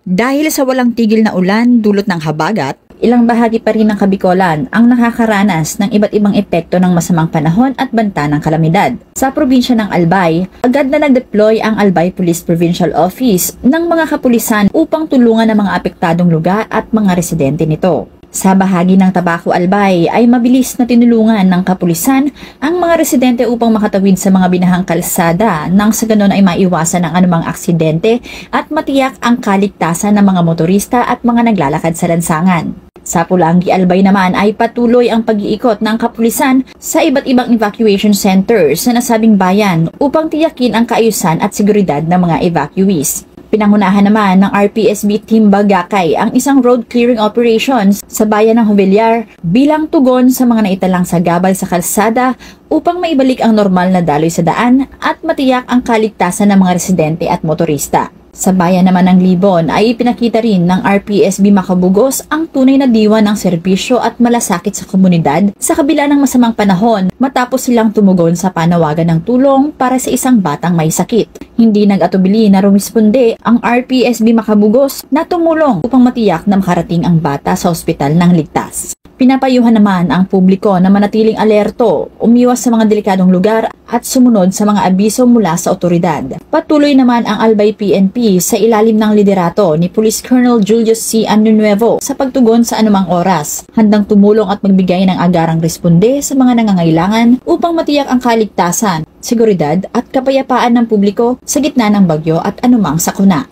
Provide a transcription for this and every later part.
Dahil sa walang tigil na ulan dulot ng habagat, ilang bahagi pa rin ng Kabikolan ang nakakaranas ng iba't ibang epekto ng masamang panahon at banta ng kalamidad. Sa probinsya ng Albay, agad na nag-deploy ang Albay Police Provincial Office ng mga kapulisan upang tulungan ang mga apektadong lugar at mga residente nito. Sa bahagi ng Tabaco Albay ay mabilis na tinulungan ng kapulisan ang mga residente upang makatawid sa mga binahang kalsada nang sa ganon ay maiwasan ang anumang aksidente at matiyak ang kaligtasan ng mga motorista at mga naglalakad sa lansangan. Sa Pulangi Albay naman ay patuloy ang pag-iikot ng kapulisan sa iba't ibang evacuation centers sa nasabing bayan upang tiyakin ang kaayusan at seguridad ng mga evacuees. Pinangunahan naman ng RPSB Team Bagakay ang isang road clearing operations sa bayan ng Jubilar bilang tugon sa mga naitalang sagabal sa kalsada upang maibalik ang normal na daloy sa daan at matiyak ang kaligtasan ng mga residente at motorista. Sa bayan naman ng Libon ay ipinakita rin ng RPSB Makabugos ang tunay na diwa ng serbisyo at malasakit sa komunidad sa kabila ng masamang panahon matapos silang tumugon sa panawagan ng tulong para sa isang batang may sakit. Hindi nag-atubili na rumisponde ang RPSB Makabugos na tumulong upang matiyak na makarating ang bata sa ospital ng ligtas. Pinapayuhan naman ang publiko na manatiling alerto, umiwas sa mga delikadong lugar at sumunod sa mga abiso mula sa otoridad. Patuloy naman ang Albay PNP sa ilalim ng liderato ni Police Colonel Julius C. Anunuevo sa pagtugon sa anumang oras, handang tumulong at magbigay ng agarang responde sa mga nangangailangan upang matiyak ang kaligtasan, seguridad at kapayapaan ng publiko sa gitna ng bagyo at anumang sakuna.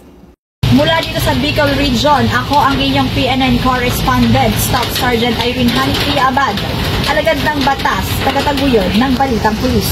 Mula dito sa Bicol Region, ako ang inyong PNN correspondent, Staff Sergeant Irene Haniki Abad, alagad ng batas, tagataguyod ng Balitang Pulis.